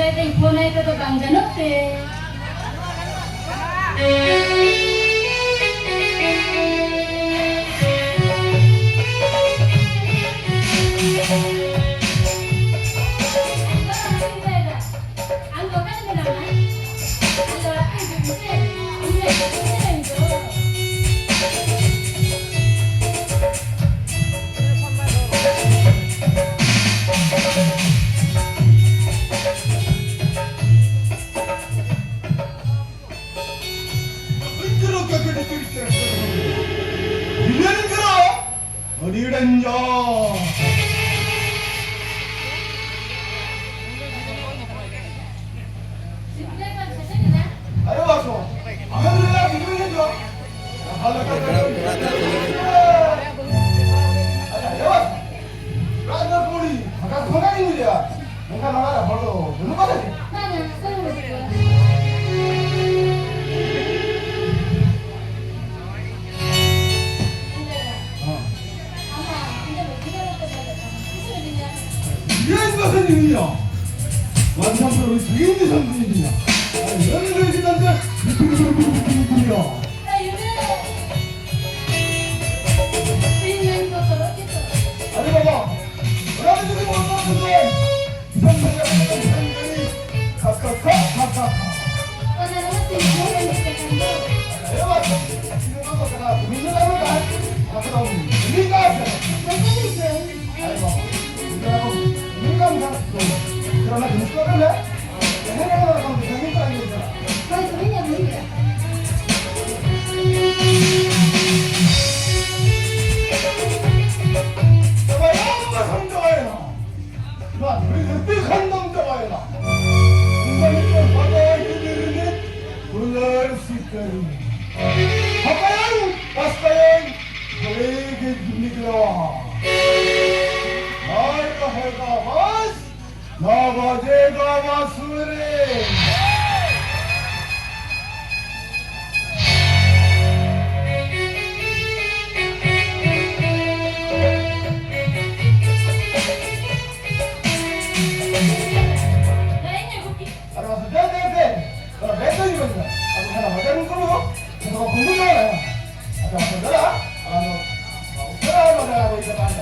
Pwedeng punay ka to bang ganot eh. 어디든지 ayo masuk alhamdulillah videonya juga kalau ayo berada puli maka kau ini dia bukan orang baru belum ada sih 이런 것은 일이야. 완성도로 주인이 선생님이야. 이런 일이란데 일이야. 아니 봐봐. 뭐라는 소리 못 하는데 이상하게 카카카. 내가 봤어. 지금 가서 내가 민들 하는 거 아까 나오는 우리가 아니 봐봐. 그러나 눈썹을 해? 해내려고 하면 되는 거 아니겠잖아. Ay, mira, mira. 저거야, 상자가해라. 나 획득한 남자가해라. 인간이 바다에 이르는 불날 수 있다니. 바다야, 바스타야, 너에게 믿으라. 나이가 해가 마스. 나바제가 마스레 알아서 돼. 너 멘토이거든. 아주 하나 맞아는 거로. 그거 공부잖아. 아주 한번 들어라. 너 들어라 말하고 이거 맞아.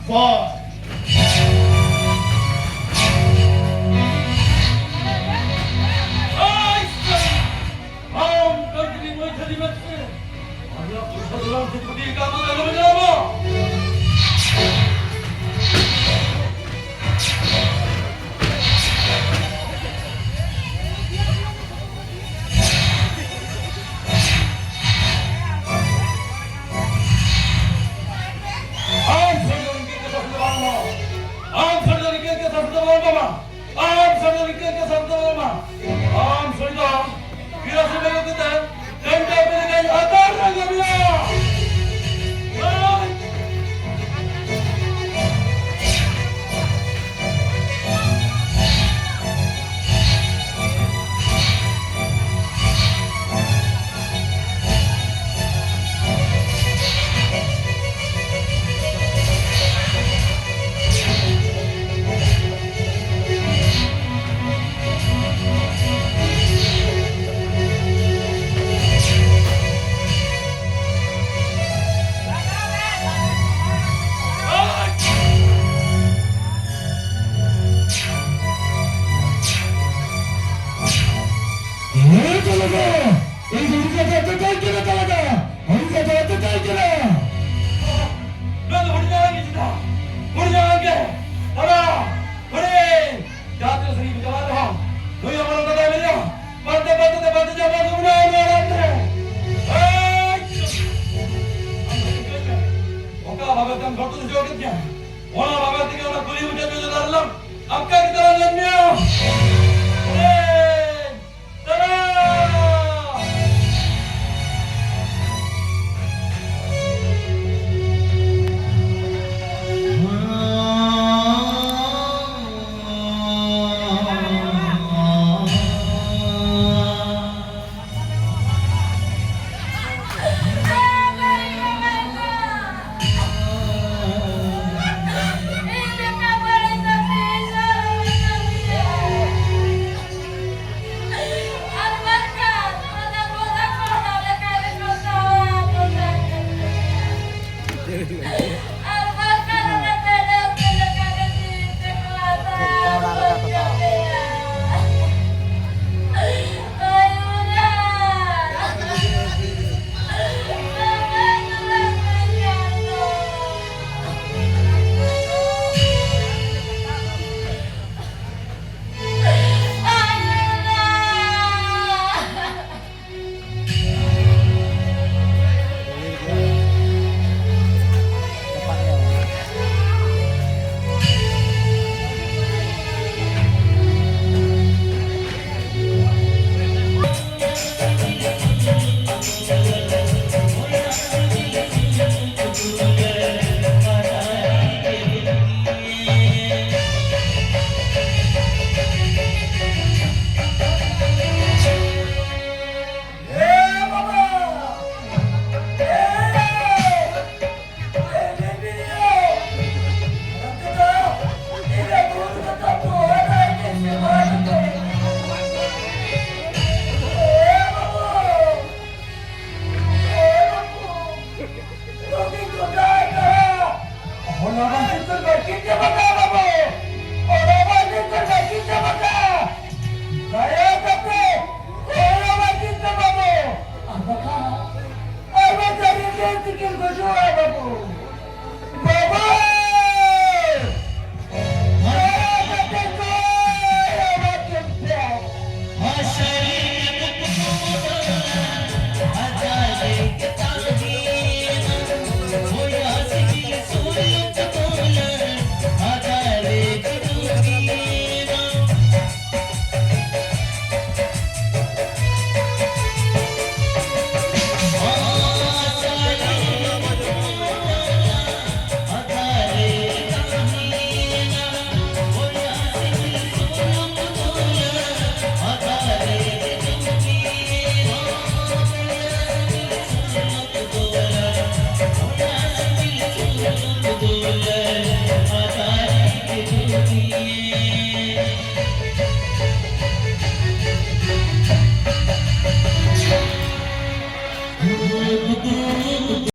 와. Ini